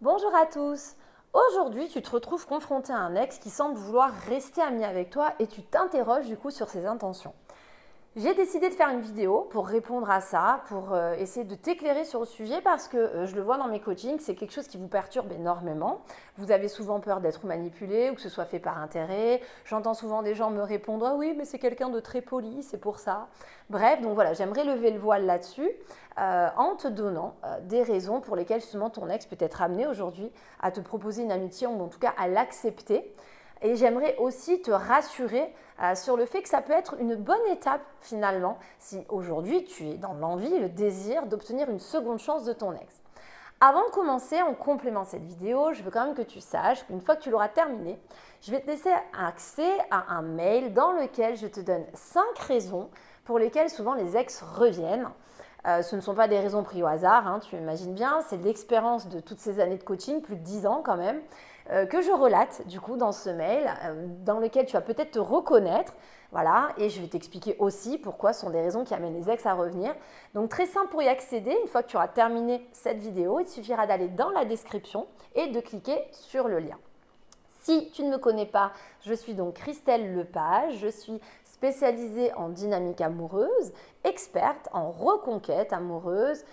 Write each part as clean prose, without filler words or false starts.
Bonjour à tous. Aujourd'hui, tu te retrouves confronté à un ex qui semble vouloir rester ami avec toi et tu t'interroges du coup sur ses intentions. J'ai décidé de faire une vidéo pour répondre à ça, pour essayer de t'éclairer sur le sujet parce que je le vois dans mes coachings, c'est quelque chose qui vous perturbe énormément. Vous avez souvent peur d'être manipulé ou que ce soit fait par intérêt. J'entends souvent des gens me répondre ah oui, mais c'est quelqu'un de très poli, c'est pour ça. Bref, donc voilà, j'aimerais lever le voile là-dessus en te donnant des raisons pour lesquelles justement ton ex peut être amené aujourd'hui à te proposer une amitié ou en tout cas à l'accepter. Et j'aimerais aussi te rassurer sur le fait que ça peut être une bonne étape finalement si aujourd'hui tu es dans l'envie, le désir d'obtenir une seconde chance de ton ex. Avant de commencer, en complément de cette vidéo, je veux quand même que tu saches qu'une fois que tu l'auras terminée, je vais te laisser accès à un mail dans lequel je te donne 5 raisons pour lesquelles souvent les ex reviennent. Ce ne sont pas des raisons prises au hasard, hein, tu imagines bien, c'est de l'expérience de toutes ces années de coaching, plus de 10 ans quand même, que je relate du coup dans ce mail, dans lequel tu vas peut-être te reconnaître. Voilà, et je vais t'expliquer aussi pourquoi ce sont des raisons qui amènent les ex à revenir. Donc très simple pour y accéder, une fois que tu auras terminé cette vidéo, il te suffira d'aller dans la description et de cliquer sur le lien. Si tu ne me connais pas, je suis donc Christelle Lepage, je suis spécialisée en dynamique amoureuse, experte en reconquête amoureuse.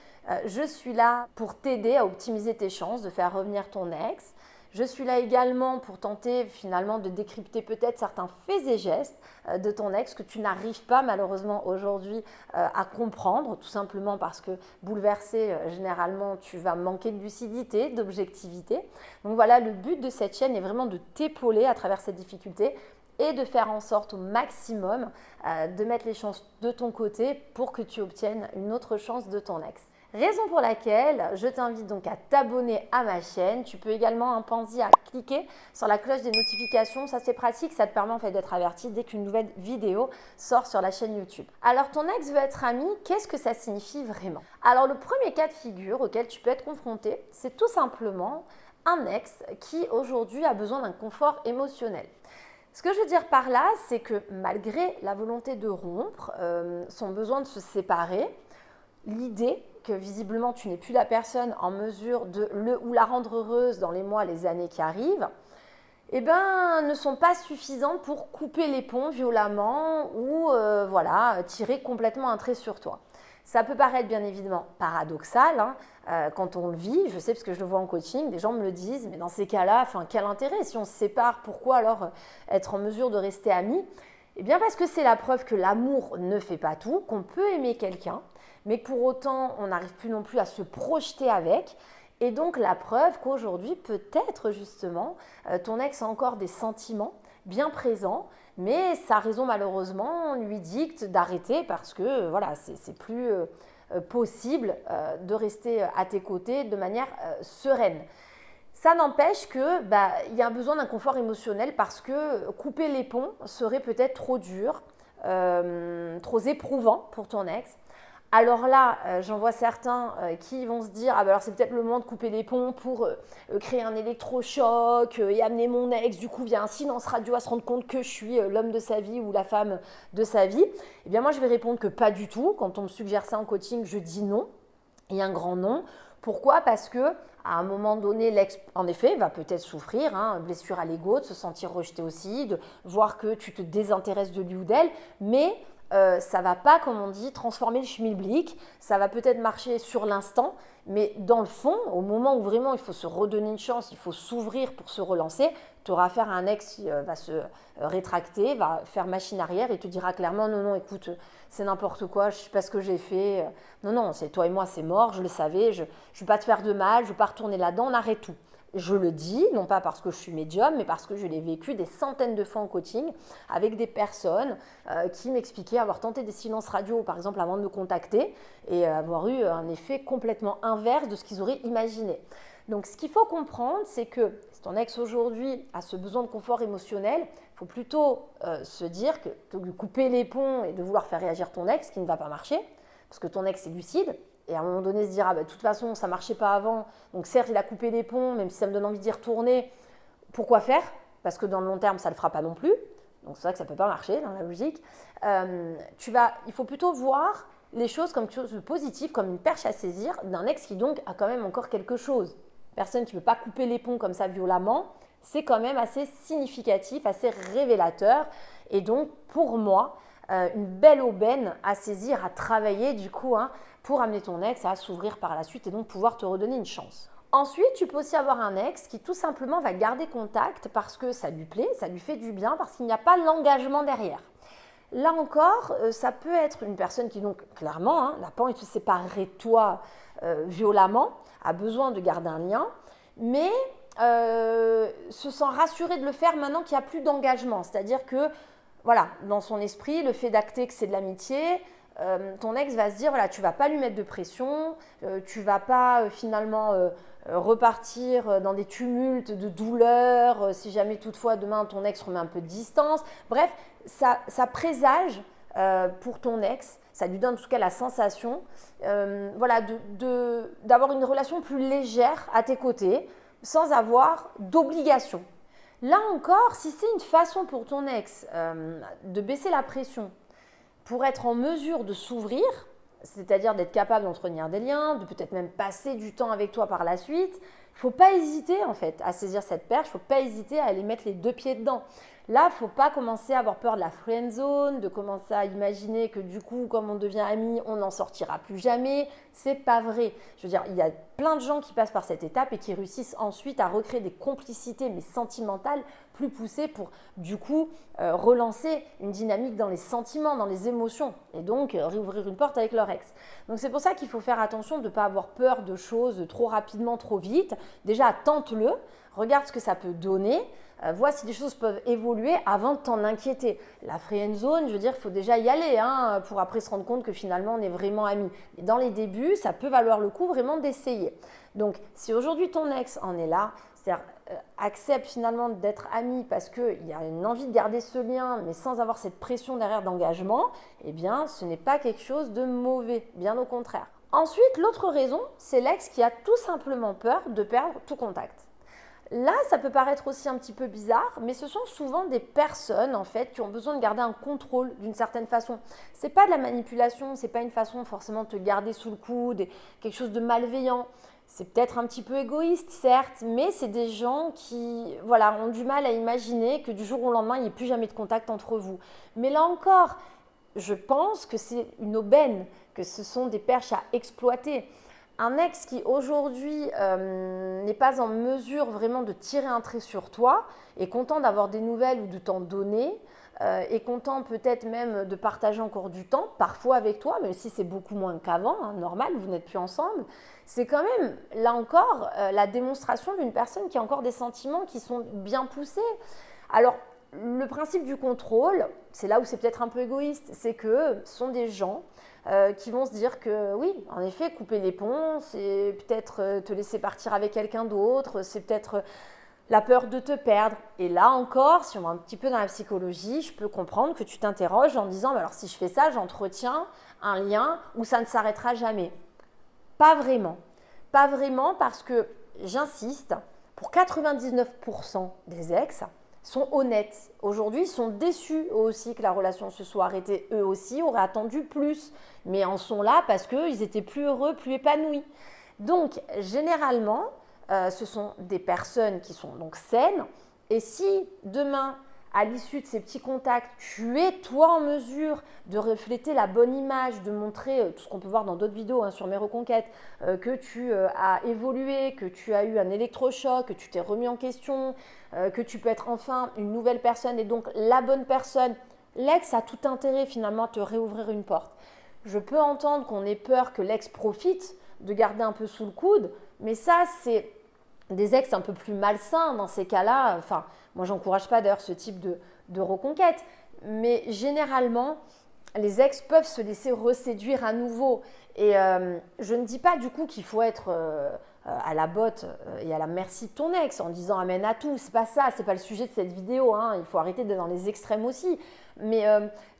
Je suis là pour t'aider à optimiser tes chances de faire revenir ton ex. Je suis là également pour tenter finalement de décrypter peut-être certains faits et gestes de ton ex que tu n'arrives pas malheureusement aujourd'hui à comprendre, tout simplement parce que bouleversé, généralement, tu vas manquer de lucidité, d'objectivité. Donc voilà, le but de cette chaîne est vraiment de t'épauler à travers cette difficulté et de faire en sorte au maximum de mettre les chances de ton côté pour que tu obtiennes une autre chance de ton ex. Raison pour laquelle je t'invite donc à t'abonner à ma chaîne. Tu peux également, pense-y, à cliquer sur la cloche des notifications. Ça c'est pratique, ça te permet en fait d'être averti dès qu'une nouvelle vidéo sort sur la chaîne YouTube. Alors ton ex veut être ami, qu'est-ce que ça signifie vraiment? Alors le premier cas de figure auquel tu peux être confronté, c'est tout simplement un ex qui aujourd'hui a besoin d'un confort émotionnel. Ce que je veux dire par là, c'est que malgré la volonté de rompre, son besoin de se séparer, l'idée que visiblement tu n'es plus la personne en mesure de le ou la rendre heureuse dans les mois, les années qui arrivent, eh ben, ne sont pas suffisantes pour couper les ponts violemment ou voilà, tirer complètement un trait sur toi. Ça peut paraître bien évidemment paradoxal hein, quand on le vit, je sais parce que je le vois en coaching, des gens me le disent, mais dans ces cas-là, quel intérêt si on se sépare, pourquoi alors être en mesure de rester amis? Eh bien parce que c'est la preuve que l'amour ne fait pas tout, qu'on peut aimer quelqu'un, mais que pour autant on n'arrive plus non plus à se projeter avec. Et donc la preuve qu'aujourd'hui, peut-être justement, ton ex a encore des sentiments bien présents, mais sa raison malheureusement lui dicte d'arrêter parce que voilà, c'est plus possible de rester à tes côtés de manière sereine. Ça n'empêche que y a besoin d'un confort émotionnel parce que couper les ponts serait peut-être trop dur, trop éprouvant pour ton ex. Alors là, j'en vois certains qui vont se dire ah ben alors c'est peut-être le moment de couper les ponts pour créer un électrochoc et amener mon ex du coup via un silence radio à se rendre compte que je suis l'homme de sa vie ou la femme de sa vie. Eh bien moi je vais répondre que pas du tout. Quand on me suggère ça en coaching, je dis non. Et un grand non. Pourquoi? Parce que à un moment donné, l'ex, en effet, va peut-être souffrir, hein, blessure à l'ego, de se sentir rejeté aussi, de voir que tu te désintéresses de lui ou d'elle, mais ça ne va pas, comme on dit, transformer le schmilblick, ça va peut-être marcher sur l'instant, mais dans le fond, au moment où vraiment il faut se redonner une chance, il faut s'ouvrir pour se relancer, tu auras affaire à un ex qui va se rétracter, va faire machine arrière et te dira clairement non, non, écoute, c'est n'importe quoi, je ne sais pas ce que j'ai fait, non, non, c'est toi et moi, c'est mort, je le savais, je ne vais pas te faire de mal, je ne vais pas retourner là-dedans, on arrête tout. Je le dis, non pas parce que je suis médium, mais parce que je l'ai vécu des centaines de fois en coaching avec des personnes qui m'expliquaient avoir tenté des silences radio, par exemple, avant de me contacter et avoir eu un effet complètement inverse de ce qu'ils auraient imaginé. Donc, ce qu'il faut comprendre, c'est que si ton ex aujourd'hui a ce besoin de confort émotionnel, il faut plutôt se dire que de couper les ponts et de vouloir faire réagir ton ex, ce qui ne va pas marcher, parce que ton ex est lucide, et à un moment donné se dire, de toute façon, ça ne marchait pas avant, donc certes, il a coupé les ponts, même si ça me donne envie d'y retourner, pourquoi faire? Parce que dans le long terme, ça ne le fera pas non plus. Donc c'est vrai que ça ne peut pas marcher dans la logique. Il faut plutôt voir les choses comme quelque chose de positif, comme une perche à saisir d'un ex qui donc a quand même encore quelque chose. personne qui ne veut pas couper les ponts comme ça violemment, c'est quand même assez significatif, assez révélateur. Et donc, pour moi, une belle aubaine à saisir, à travailler du coup, pour amener ton ex à s'ouvrir par la suite et donc pouvoir te redonner une chance. Ensuite, tu peux aussi avoir un ex qui tout simplement va garder contact parce que ça lui plaît, ça lui fait du bien, parce qu'il n'y a pas l'engagement derrière. Là encore, ça peut être une personne qui donc clairement n'a pas envie de se séparer de toi violemment, a besoin de garder un lien, mais se sent rassurée de le faire maintenant qu'il n'y a plus d'engagement. C'est-à-dire que, voilà, dans son esprit, le fait d'acter que c'est de l'amitié, ton ex va se dire, voilà, tu ne vas pas lui mettre de pression, tu ne vas pas finalement repartir dans des tumultes de douleur, si jamais toutefois demain ton ex remet un peu de distance. Bref, ça présage pour ton ex, ça lui donne en tout cas la sensation voilà, d'avoir une relation plus légère à tes côtés, sans avoir d'obligation. Là encore, si c'est une façon pour ton ex de baisser la pression, pour être en mesure de s'ouvrir, c'est-à-dire d'être capable d'entretenir des liens, de peut-être même passer du temps avec toi par la suite, il ne faut pas hésiter en fait à saisir cette perche, il ne faut pas hésiter à aller mettre les deux pieds dedans. Là, il ne faut pas commencer à avoir peur de la friend zone, de commencer à imaginer que du coup, comme on devient amis, on n'en sortira plus jamais. C'est pas vrai. Je veux dire, il y a plein de gens qui passent par cette étape et qui réussissent ensuite à recréer des complicités, mais sentimentales, plus poussées pour du coup relancer une dynamique dans les sentiments, dans les émotions et donc réouvrir une porte avec leur ex. Donc c'est pour ça qu'il faut faire attention de ne pas avoir peur de choses trop rapidement, trop vite. Déjà, tente-le, regarde ce que ça peut donner. Vois si les choses peuvent évoluer avant de t'en inquiéter. La friend zone, je veux dire, il faut déjà y aller pour après se rendre compte que finalement on est vraiment amis. Mais dans les débuts, ça peut valoir le coup vraiment d'essayer. Donc si aujourd'hui ton ex en est là, c'est-à-dire accepte finalement d'être ami parce qu'il y a une envie de garder ce lien, mais sans avoir cette pression derrière d'engagement, eh bien ce n'est pas quelque chose de mauvais, bien au contraire. Ensuite, l'autre raison, c'est l'ex qui a tout simplement peur de perdre tout contact. Là, ça peut paraître aussi un petit peu bizarre, mais ce sont souvent des personnes en fait qui ont besoin de garder un contrôle d'une certaine façon. C'est pas de la manipulation, c'est pas une façon forcément de te garder sous le coude, quelque chose de malveillant. C'est peut-être un petit peu égoïste, certes, mais c'est des gens qui voilà, ont du mal à imaginer que du jour au lendemain, il n'y ait plus jamais de contact entre vous. Mais là encore, je pense que c'est une aubaine, que ce sont des perches à exploiter. Un ex qui aujourd'hui n'est pas en mesure vraiment de tirer un trait sur toi, est content d'avoir des nouvelles ou de t'en donner, est content peut-être même de partager encore du temps, parfois avec toi, même si c'est beaucoup moins qu'avant, normal, vous n'êtes plus ensemble, c'est quand même, là encore, la démonstration d'une personne qui a encore des sentiments qui sont bien poussés. Alors, le principe du contrôle, c'est là où c'est peut-être un peu égoïste, c'est que ce sont des gens qui vont se dire que oui, en effet, couper les ponts, c'est peut-être te laisser partir avec quelqu'un d'autre, c'est peut-être la peur de te perdre. Et là encore, si on va un petit peu dans la psychologie, je peux comprendre que tu t'interroges en disant, alors si je fais ça, j'entretiens un lien où ça ne s'arrêtera jamais. Pas vraiment. Pas vraiment parce que, j'insiste, pour 99% des ex, sont honnêtes. Aujourd'hui, ils sont déçus aussi que la relation se soit arrêtée. Eux aussi auraient attendu plus, mais en sont là parce qu'ils étaient plus heureux, plus épanouis. Donc, généralement, ce sont des personnes qui sont donc saines. Et si demain, à l'issue de ces petits contacts, tu es toi en mesure de refléter la bonne image, de montrer tout ce qu'on peut voir dans d'autres vidéos sur mes reconquêtes, que tu as évolué, que tu as eu un électrochoc, que tu t'es remis en question, que tu peux être enfin une nouvelle personne et donc la bonne personne, l'ex a tout intérêt finalement à te réouvrir une porte. Je peux entendre qu'on ait peur que l'ex profite de garder un peu sous le coude, mais ça c'est des ex un peu plus malsains dans ces cas-là. Enfin, moi, j'encourage pas d'ailleurs ce type de reconquête. Mais généralement, les ex peuvent se laisser reséduire à nouveau. Et je ne dis pas du coup qu'il faut être à la botte et à la merci de ton ex en disant amène à tout. C'est pas ça, c'est pas le sujet de cette vidéo. Il faut arrêter d'être dans les extrêmes aussi. Mais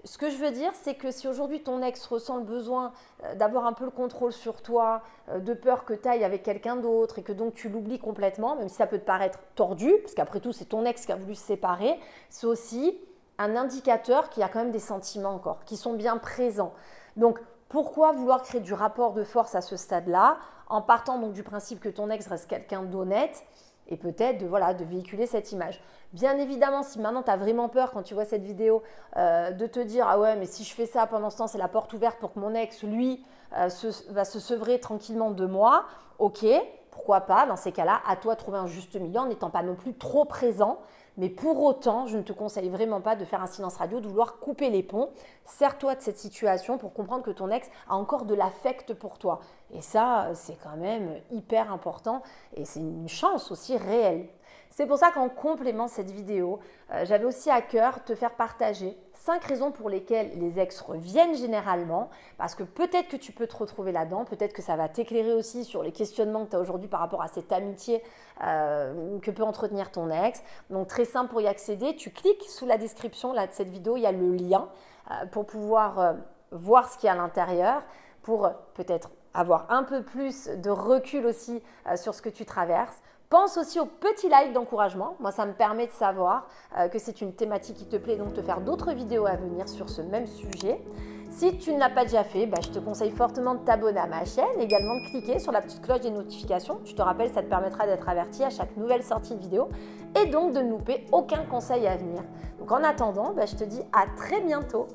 ce que je veux dire, c'est que si aujourd'hui ton ex ressent le besoin d'avoir un peu le contrôle sur toi, de peur que tu ailles avec quelqu'un d'autre et que donc tu l'oublies complètement, même si ça peut te paraître tordu, parce qu'après tout c'est ton ex qui a voulu se séparer, c'est aussi un indicateur qu'il y a quand même des sentiments encore, qui sont bien présents. Donc Pourquoi vouloir créer du rapport de force à ce stade-là, en partant donc du principe que ton ex reste quelqu'un d'honnête et peut-être de véhiculer cette image. Bien évidemment, si maintenant tu as vraiment peur quand tu vois cette vidéo de te dire « Ah ouais, mais si je fais ça pendant ce temps, c'est la porte ouverte pour que mon ex, lui, va se sevrer tranquillement de moi. » Ok, pourquoi pas, dans ces cas-là, à toi de trouver un juste milieu en n'étant pas non plus trop présent. Mais pour autant, je ne te conseille vraiment pas de faire un silence radio, de vouloir couper les ponts. Sers-toi de cette situation pour comprendre que ton ex a encore de l'affect pour toi. Et ça, c'est quand même hyper important et c'est une chance aussi réelle. C'est pour ça qu'en complément de cette vidéo, j'avais aussi à cœur te faire partager 5 raisons pour lesquelles les ex reviennent généralement, parce que peut-être que tu peux te retrouver là-dedans, peut-être que ça va t'éclairer aussi sur les questionnements que tu as aujourd'hui par rapport à cette amitié que peut entretenir ton ex. Donc très simple pour y accéder, tu cliques sous la description là, de cette vidéo, il y a le lien pour pouvoir voir ce qu'il y a à l'intérieur, pour peut-être avoir un peu plus de recul aussi sur ce que tu traverses. Pense aussi aux petits likes d'encouragement. Moi, ça me permet de savoir que c'est une thématique qui te plaît, donc de faire d'autres vidéos à venir sur ce même sujet. Si tu ne l'as pas déjà fait, je te conseille fortement de t'abonner à ma chaîne, également de cliquer sur la petite cloche des notifications. Je te rappelle, ça te permettra d'être averti à chaque nouvelle sortie de vidéo et donc de ne louper aucun conseil à venir. Donc en attendant, je te dis à très bientôt.